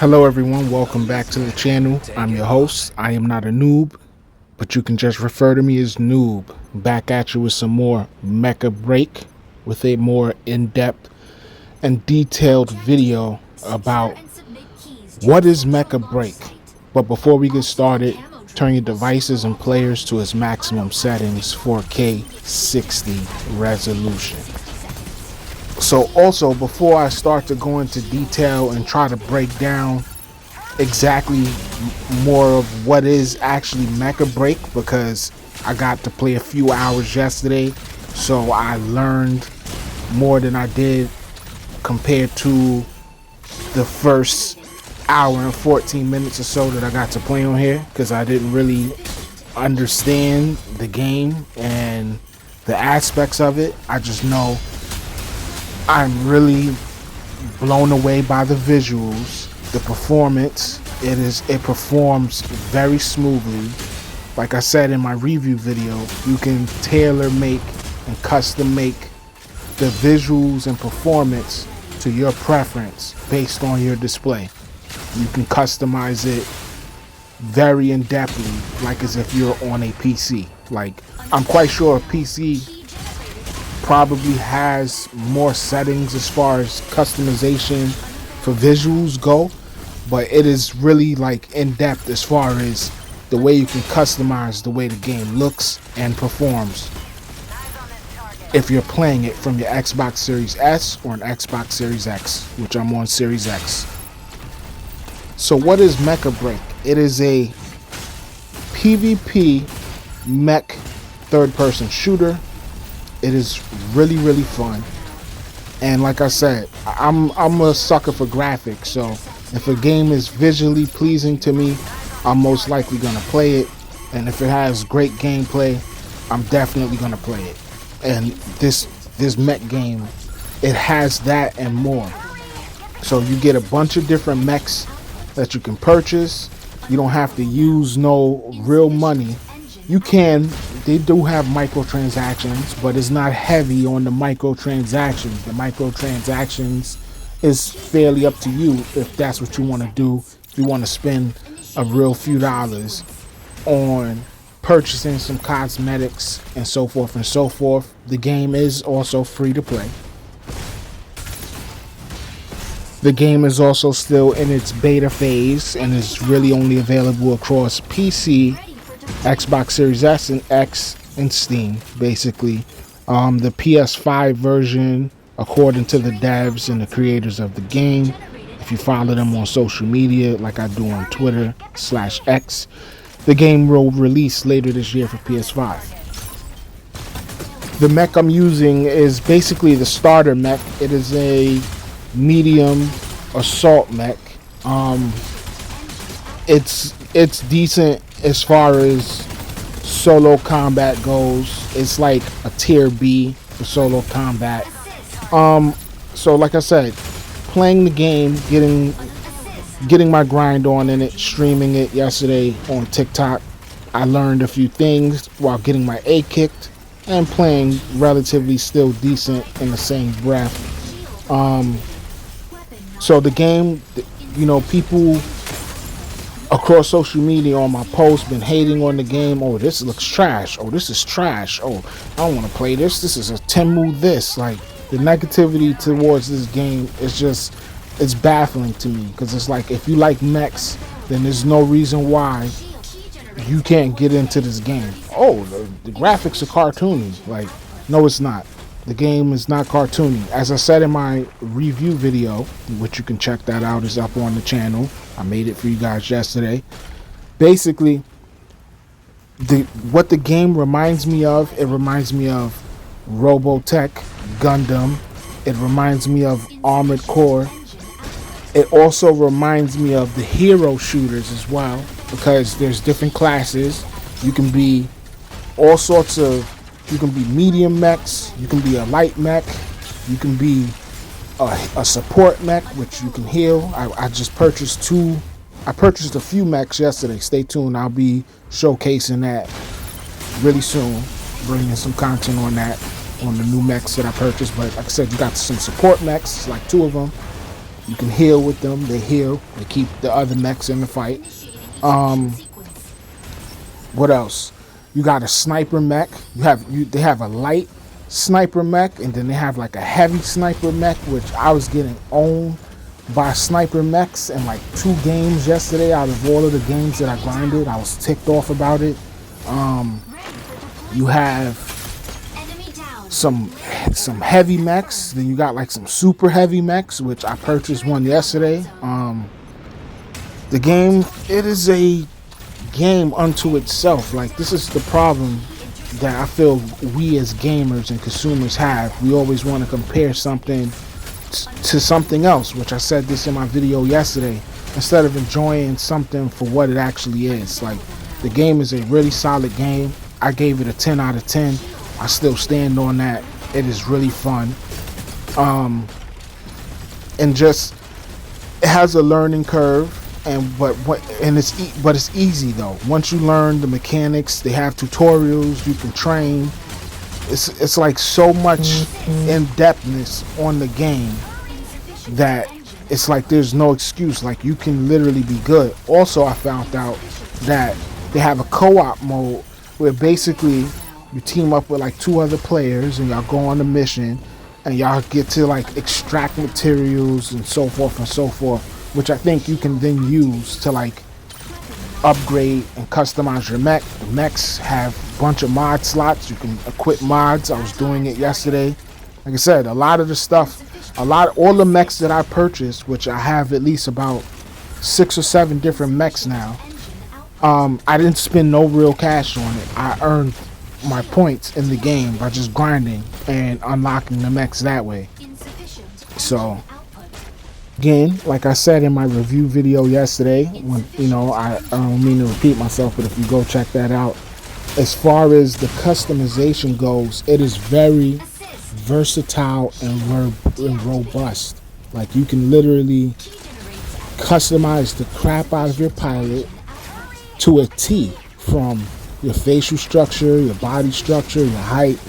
Hello everyone, welcome back to the channel. I'm your host. I am not a noob, but you can just refer to me as Noob. Back at you with some more Mecha Break with a more in-depth and detailed video about what is Mecha Break. But before we get started, turn your devices and players to its maximum settings, 4K 60 resolution. So also, before I start to go into detail and try to break down exactly more of what is actually Mecha Break, because I got to play a few hours yesterday, so I learned more than I did compared to the first hour and 14 minutes or so that I got to play on here, because I didn't really understand the game and the aspects of it. I just know I'm really blown away by the visuals, the performance. It performs very smoothly. Like I said in my review video, you can tailor make and custom make the visuals and performance to your preference based on your display. You can customize it very in-depthly, like as if you're on a PC. Like, I'm quite sure a PC probably has more settings as far as customization for visuals go, but it is really like in-depth as far as the way you can customize the way the game looks and performs if you're playing it from your Xbox Series S or an Xbox Series X, which I'm on Series X. So what is Mecha Break? It is a PvP mech third-person shooter. It is really, really fun. And like I said, I'm a sucker for graphics, so if a game is visually pleasing to me, I'm most likely gonna play it. And if it has great gameplay, I'm definitely gonna play it. And this mech game, it has that and more. So you get a bunch of different mechs that you can purchase. You don't have to use no real money. You can, they do have microtransactions, but it's not heavy on the microtransactions. The microtransactions is fairly up to you if that's what you want to do. If you want to spend a real few dollars on purchasing some cosmetics and so forth and so forth. The game is also free to play. The game is also still in its beta phase and is really only available across PC, Xbox Series S and X, and Steam, basically. The PS5 version, according to the devs and the creators of the game, if you follow them on social media like I do on Twitter/X, the game will release later this year for PS5. The mech I'm using is basically the starter mech. It is a medium assault mech. It's decent as far as solo combat goes. It's like a tier B for solo combat. So like I said, playing the game, getting my grind on in it, streaming it yesterday on TikTok. I learned a few things while getting my A kicked and playing relatively still decent in the same breath. So the game, you know, people across social media on my posts been hating on the game. Oh, this looks trash. Oh, this is trash. Oh, I don't want to play this. This is a Tenmu this. Like, the negativity towards this game is just, it's baffling to me, because it's like, if you like mechs, then there's no reason why you can't get into this game. Oh, the graphics are cartoony. Like, no, it's not. The game is not cartoony. As I said in my review video, which you can check that out, is up on the channel. I made it for you guys yesterday. Basically, what the game reminds me of, it reminds me of Robotech, Gundam. It reminds me of Armored Core. It also reminds me of the hero shooters as well, because there's different classes. You can be all sorts of, you can be medium mechs, you can be a light mech, you can be a support mech, which you can heal. I just purchased a few mechs yesterday. Stay tuned, I'll be showcasing that really soon, bringing some content on that, on the new mechs that I purchased. But like I said, you got some support mechs, like 2 of them. You can heal with them. They heal. They keep the other mechs in the fight. What else? You got a sniper mech. They have a light sniper mech, and then they have like a heavy sniper mech, which I was getting owned by sniper mechs in like 2 games yesterday. Out of all of the games that I grinded, I was ticked off about it. You have some heavy mechs. Then you got like some super heavy mechs, which I purchased one yesterday. The game, it is a game unto itself. Like, this is the problem that I feel we as gamers and consumers have. We always want to compare something to something else, which I said this in my video yesterday, instead of enjoying something for what it actually is. Like, the game is a really solid game. I gave it a 10 out of 10. I still stand on that. It is really fun. And just, it has a learning curve. But it's easy though. Once you learn the mechanics, they have tutorials, you can train. It's like so much in-depthness on the game that it's like there's no excuse. Like, you can literally be good. Also, I found out that they have a co-op mode where basically you team up with like 2 other players and y'all go on a mission and y'all get to like extract materials and so forth and so forth, which I think you can then use to like upgrade and customize your mech. The mechs have a bunch of mod slots. You can equip mods. I was doing it yesterday. Like I said, a lot of the stuff, all the mechs that I purchased, which I have at least about 6 or 7 different mechs now. I didn't spend no real cash on it. I earned my points in the game by just grinding and unlocking the mechs that way. So, again, like I said in my review video yesterday, when I don't mean to repeat myself, but if you go check that out, as far as the customization goes, it is very versatile and robust. Like, you can literally customize the crap out of your pilot to a T, from your facial structure, your body structure, your height,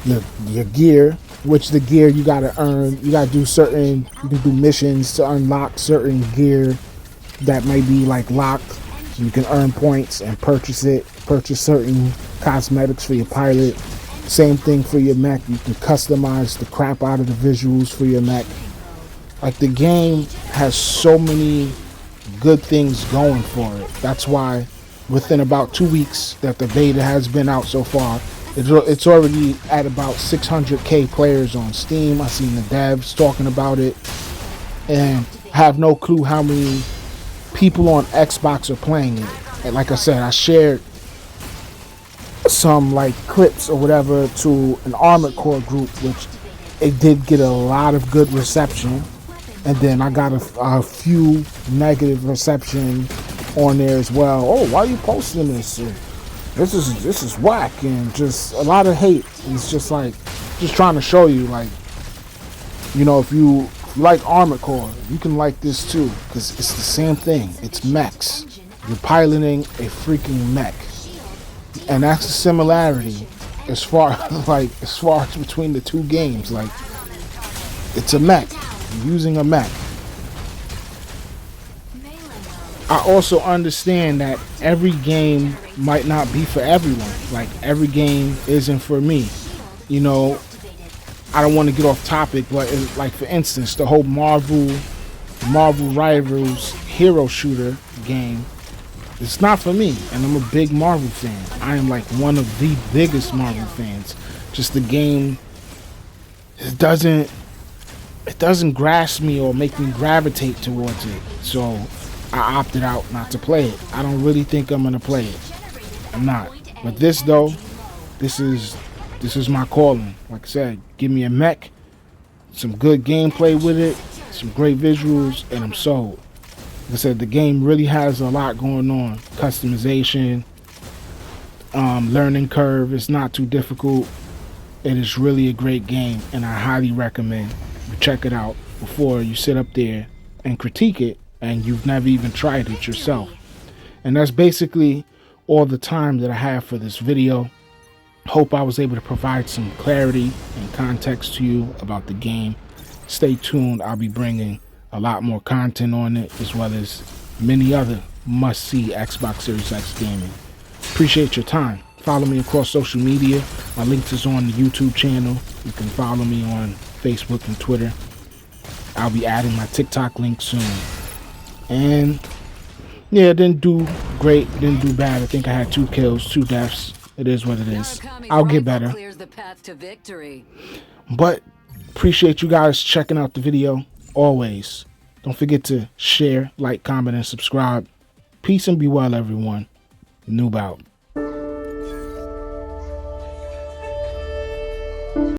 your gear. Which the gear you gotta earn. You gotta do you can do missions to unlock certain gear that may be like locked. You can earn points and purchase certain cosmetics for your pilot. Same thing for your mech. You can customize the crap out of the visuals for your mech. Like, the game has so many good things going for it. That's why within about 2 weeks that the beta has been out so far, it's already at about 600k players on Steam. I seen the devs talking about it, and have no clue how many people on Xbox are playing it. And like I said, I shared some like clips or whatever to an Armored Core group, which it did get a lot of good reception, and then I got a few negative reception on there as well. Oh, why are you posting this? This is whack, and just a lot of hate. It's just like, just trying to show you, like, if you like Armored Core, you can like this too, because it's the same thing. It's mechs. You're piloting a freaking mech, and that's the similarity as far as between the 2 games. Like, it's a mech. You're using a mech. I also understand that every game might not be for everyone. Like, every game isn't for me. I don't want to get off topic, but like, for instance, the whole Marvel Rivals hero shooter game, it's not for me. And I'm a big Marvel fan. I am like one of the biggest Marvel fans. Just the game, it doesn't grasp me or make me gravitate towards it. So I opted out not to play it. I don't really think I'm gonna play it. I'm not. But this though, this is my calling. Like I said, give me a mech, some good gameplay with it, some great visuals, and I'm sold. Like I said, the game really has a lot going on. Customization, learning curve. It's not too difficult. It is really a great game, and I highly recommend you check it out before you sit up there and critique it and you've never even tried it yourself. And that's basically all the time that I have for this video. Hope I was able to provide some clarity and context to you about the game. stay tuned. I'll be bringing a lot more content on it, as well as many other must-see Xbox Series X gaming. Appreciate your time. Follow me across social media. My links is on the YouTube channel. You can follow me on Facebook and Twitter. I'll be adding my TikTok link soon. And yeah, didn't do great, didn't do bad. I think I had 2 kills, 2 deaths. It is what it is. I'll get better. But appreciate you guys checking out the video. Always. Don't forget to share, like, comment, and subscribe. Peace and be well, everyone. Noob out.